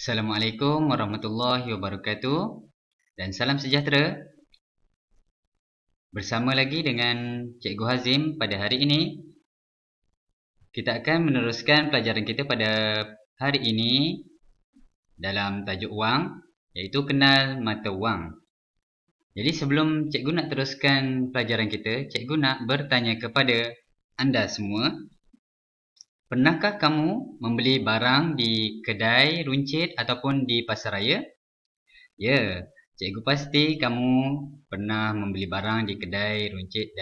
Assalamualaikum warahmatullahi wabarakatuh dan salam sejahtera. Bersama lagi dengan Cikgu Hazim pada hari ini. Kita akan meneruskan pelajaran kita pada hari ini dalam tajuk wang, iaitu kenal mata wang. Jadi sebelum Cikgu nak teruskan pelajaran kita, Cikgu nak bertanya kepada anda semua. Pernahkah kamu membeli barang di kedai runcit ataupun di pasaraya? Ya, cikgu pasti kamu pernah membeli barang di kedai runcit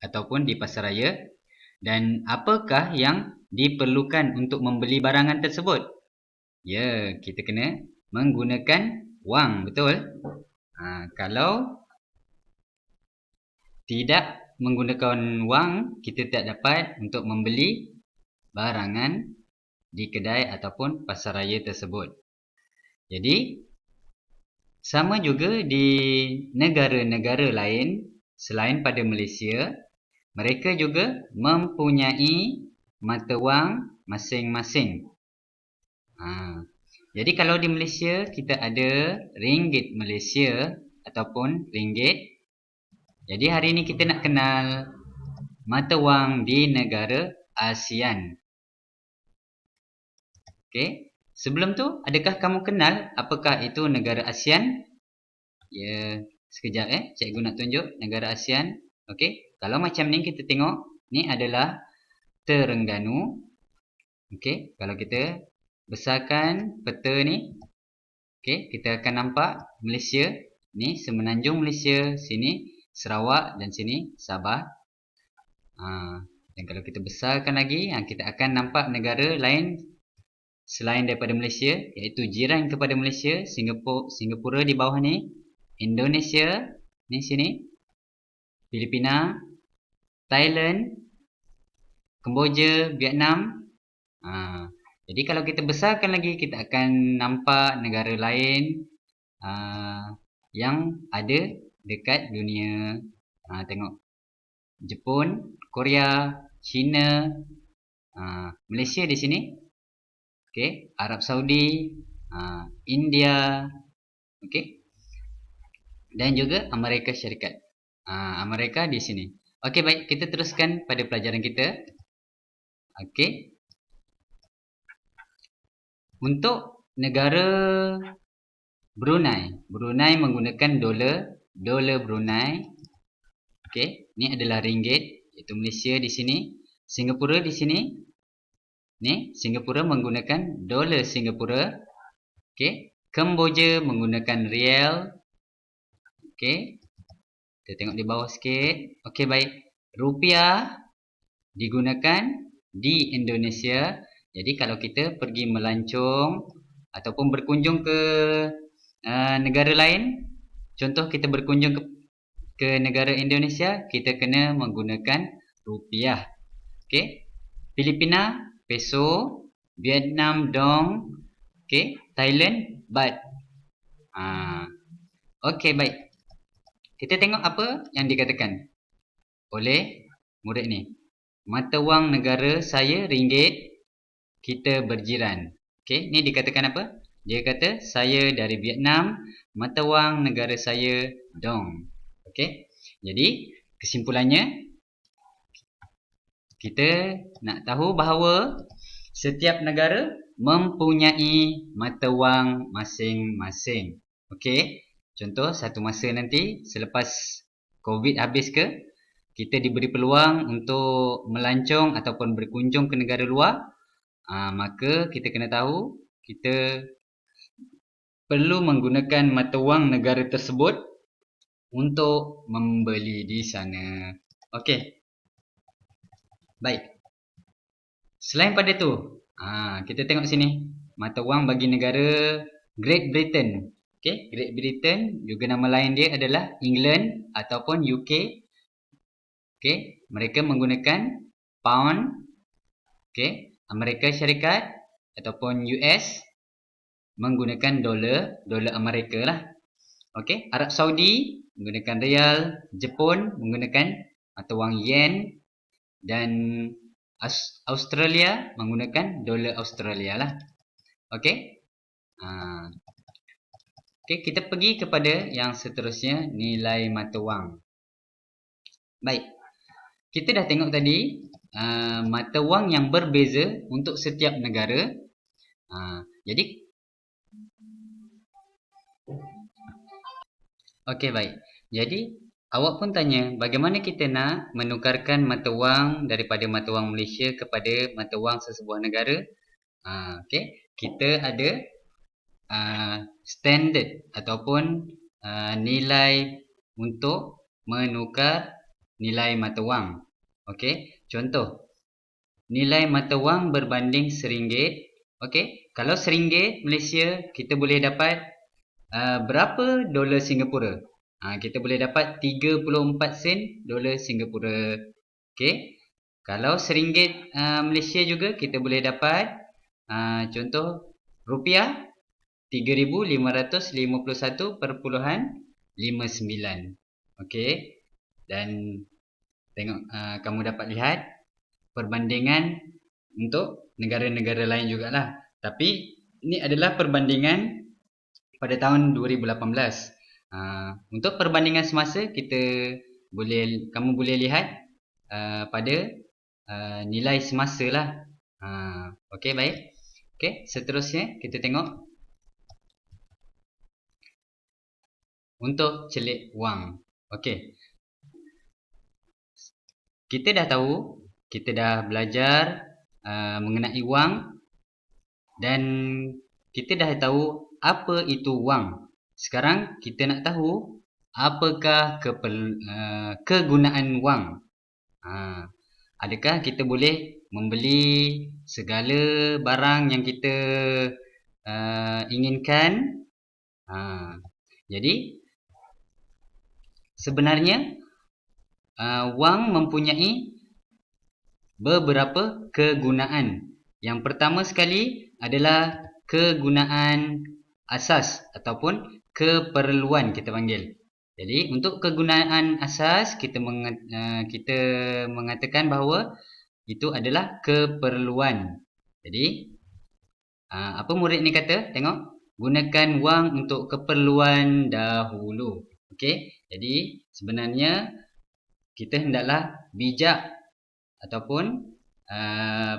ataupun di pasaraya. Dan apakah yang diperlukan untuk membeli barangan tersebut? Ya, kita kena menggunakan wang, betul? Kalau tidak menggunakan wang, kita tak dapat untuk membeli barangan di kedai ataupun pasaraya tersebut. Jadi, sama juga di negara-negara lain selain pada Malaysia, mereka juga mempunyai mata wang masing-masing. Jadi kalau di Malaysia kita ada ringgit Malaysia ataupun ringgit. Jadi hari ini kita nak kenal mata wang di negara ASEAN. Okey. Sebelum tu, adakah kamu kenal apakah itu negara ASEAN? Ya, sekejap cikgu nak tunjuk negara ASEAN. Okey, kalau macam ni kita tengok, ni adalah Terengganu. Okey, kalau kita besarkan peta ni, okey, kita akan nampak Malaysia. Ni semenanjung Malaysia, sini Sarawak dan sini Sabah. Dan kalau kita besarkan lagi, kita akan nampak negara lain selain daripada Malaysia, iaitu jiran kepada Malaysia, Singapura di bawah ni, Indonesia ni sini, Filipina, Thailand, Kemboja, Vietnam. Jadi kalau kita besarkan lagi, kita akan nampak negara lain yang ada dekat dunia. Tengok Jepun, Korea, China, Malaysia di sini. Okey, Arab Saudi, India, okey. Dan juga Amerika Syarikat. Amerika di sini. Okey, baik, kita teruskan pada pelajaran kita. Okey. Untuk negara Brunei, Brunei menggunakan dolar Brunei. Okey, ni adalah ringgit, iaitu Malaysia di sini, Singapura di sini. Ni Singapura menggunakan dolar Singapura. Okey, Kemboja menggunakan rial. Okey. Kita tengok di bawah sikit. Okey, baik. Rupiah digunakan di Indonesia. Jadi kalau kita pergi melancong ataupun berkunjung ke negara lain, contoh kita berkunjung ke negara Indonesia, kita kena menggunakan rupiah. Okey. Filipina peso, Vietnam dong, okey, Thailand baht. Okey, baik. Kita tengok apa yang dikatakan oleh murid ni. Mata wang negara saya ringgit, kita berjiran. Okey, ni dikatakan apa? Dia kata saya dari Vietnam, mata wang negara saya dong. Okey. Jadi, kesimpulannya kita nak tahu bahawa setiap negara mempunyai mata wang masing-masing. Okey. Contoh satu masa nanti selepas COVID habis ke, kita diberi peluang untuk melancong ataupun berkunjung ke negara luar, maka kita kena tahu kita perlu menggunakan mata wang negara tersebut untuk membeli di sana. Okey. Baik. Selain pada tu, kita tengok sini. Mata wang bagi negara Great Britain. Okey, Great Britain juga nama lain dia adalah England ataupun UK. Okey, mereka menggunakan pound. Okey, Amerika Syarikat ataupun US menggunakan dolar Amerika lah. Okey, Arab Saudi menggunakan rial, Jepun menggunakan mata wang yen, dan Australia menggunakan dolar Australia lah. Okey. Okey, kita pergi kepada yang seterusnya, nilai mata wang. Baik, kita dah tengok tadi mata wang yang berbeza untuk setiap negara. Jadi, okey baik. Jadi, awak pun tanya bagaimana kita nak menukarkan mata wang daripada mata wang Malaysia kepada mata wang sesebuah negara. Okey, kita ada standard ataupun nilai untuk menukar nilai mata wang. Okey, contoh nilai mata wang berbanding RM1. Okey, kalau RM1 Malaysia kita boleh dapat berapa dolar Singapura? Kita boleh dapat 34 sen dolar Singapura. Okey, kalau RM1 Malaysia juga kita boleh dapat contoh rupiah 3,551.59. Okey, dan tengok kamu dapat lihat perbandingan untuk negara-negara lain jugalah. Tapi ini adalah perbandingan pada tahun 2018. Untuk perbandingan semasa kamu boleh lihat pada nilai semasa lah. Okey baik. Okey, seterusnya kita tengok untuk celik wang. Okey. Kita dah tahu, kita dah belajar mengenai wang dan kita dah tahu apa itu wang. Sekarang kita nak tahu apakah kegunaan wang. Adakah kita boleh membeli segala barang yang kita inginkan? Jadi sebenarnya wang mempunyai beberapa kegunaan. Yang pertama sekali adalah kegunaan asas ataupun keperluan kita panggil. Jadi untuk kegunaan asas kita mengatakan bahawa itu adalah keperluan. Jadi apa murid ni kata? Tengok, gunakan wang untuk keperluan dahulu. Okey, jadi sebenarnya kita hendaklah bijak ataupun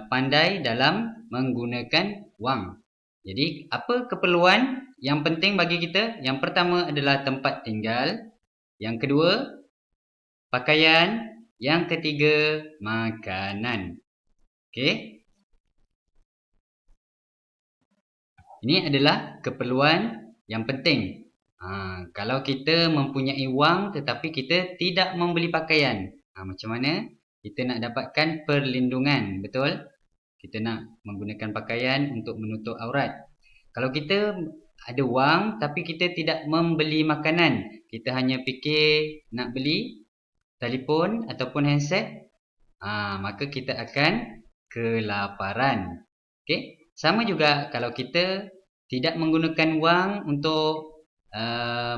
pandai dalam menggunakan wang. Jadi apa keperluan yang penting bagi kita? Yang pertama adalah tempat tinggal. Yang kedua, pakaian. Yang ketiga, makanan. Okey. Ini adalah keperluan yang penting. Kalau kita mempunyai wang tetapi kita tidak membeli pakaian, macam mana kita nak dapatkan perlindungan? Betul? Kita nak menggunakan pakaian untuk menutup aurat. Kalau kita ada wang tapi kita tidak membeli makanan, kita hanya fikir nak beli telefon ataupun handset, maka kita akan kelaparan. Okey? Sama juga kalau kita tidak menggunakan wang untuk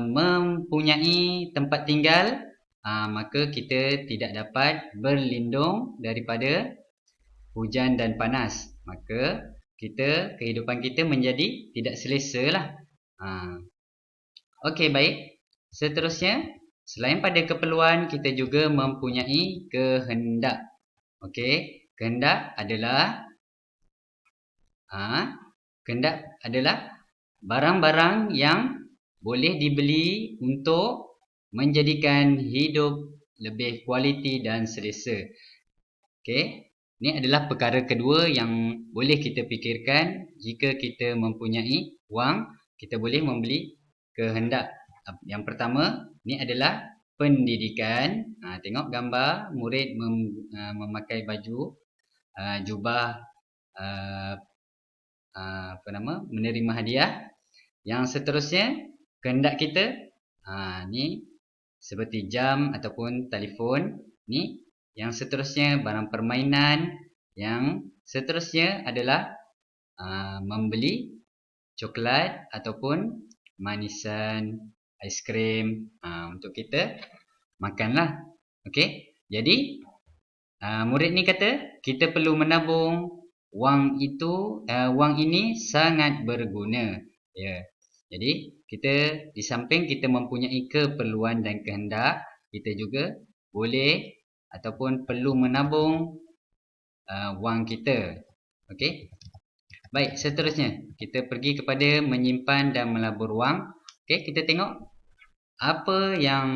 mempunyai tempat tinggal, maka kita tidak dapat berlindung daripada hujan dan panas. Maka kehidupan kita menjadi tidak selesa lah. Okey baik. Seterusnya, selain pada keperluan, kita juga mempunyai kehendak. Okey, kehendak adalah barang-barang yang boleh dibeli untuk menjadikan hidup lebih kualiti dan selesa. Okey, ini adalah perkara kedua yang boleh kita fikirkan jika kita mempunyai wang, kita boleh membeli kehendak. Yang pertama, ini adalah pendidikan. Tengok gambar murid memakai baju jubah menerima hadiah. Yang seterusnya, kehendak kita ni seperti jam ataupun telefon. Ni yang seterusnya barang permainan. Yang seterusnya adalah membeli coklat ataupun manisan, aiskrim untuk kita makanlah. Okey, jadi murid ni kata kita perlu menabung. Wang ini sangat berguna. Ya. Jadi kita di samping kita mempunyai keperluan dan kehendak, kita juga boleh ataupun perlu menabung wang kita. Okey. Baik, seterusnya kita pergi kepada menyimpan dan melabur wang. Okey, kita tengok apa yang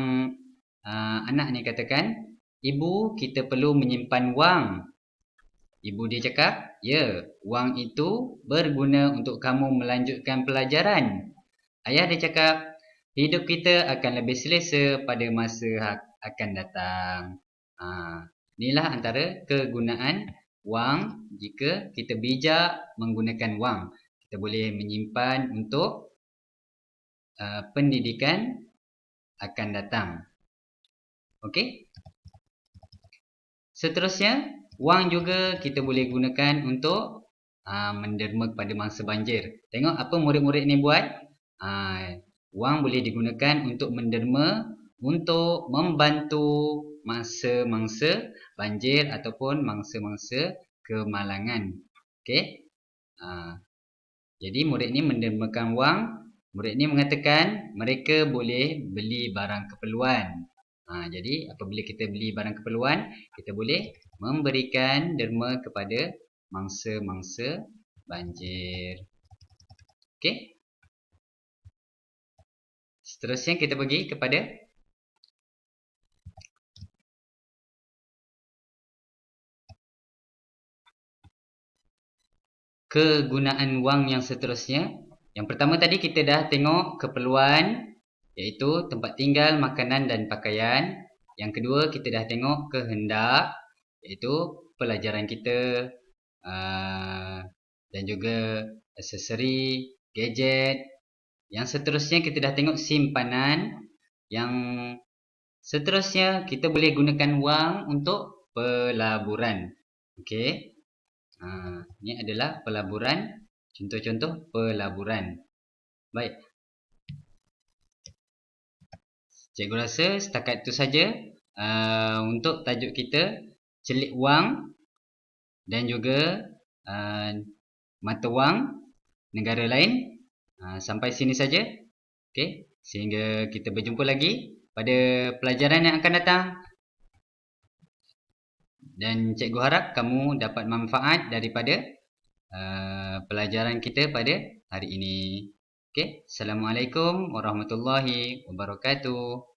anak ni katakan. Ibu, kita perlu menyimpan wang. Ibu dia cakap, ya, wang itu berguna untuk kamu melanjutkan pelajaran. Ayah dia cakap, hidup kita akan lebih selesa pada masa akan datang. Inilah antara kegunaan wang jika kita bijak menggunakan wang. Kita boleh menyimpan untuk pendidikan akan datang. Okey? Seterusnya, wang juga kita boleh gunakan untuk menderma kepada mangsa banjir. Tengok apa murid-murid ni buat. Wang boleh digunakan untuk menderma, untuk membantu mangsa-mangsa banjir ataupun mangsa-mangsa kemalangan. Okey. Jadi murid ni mendermakan wang. Murid ni mengatakan mereka boleh beli barang keperluan. Jadi apabila kita beli barang keperluan, kita boleh memberikan derma kepada mangsa-mangsa banjir. Okey. Seterusnya kita pergi kepada kegunaan wang yang seterusnya. Yang pertama tadi kita dah tengok keperluan, iaitu tempat tinggal, makanan dan pakaian. Yang kedua kita dah tengok kehendak, iaitu pelajaran kita dan juga aksesori, gadget. Yang seterusnya kita dah tengok simpanan. Yang seterusnya kita boleh gunakan wang untuk pelaburan. Okey. Ini adalah pelaburan, contoh-contoh pelaburan. Baik. Cikgu rasa setakat itu saja untuk tajuk kita, celik wang dan juga mata wang negara lain. Sampai sini saja. Okey, sehingga kita berjumpa lagi pada pelajaran yang akan datang. Dan cikgu harap kamu dapat manfaat daripada pelajaran kita pada hari ini. Okey, Assalamualaikum warahmatullahi wabarakatuh.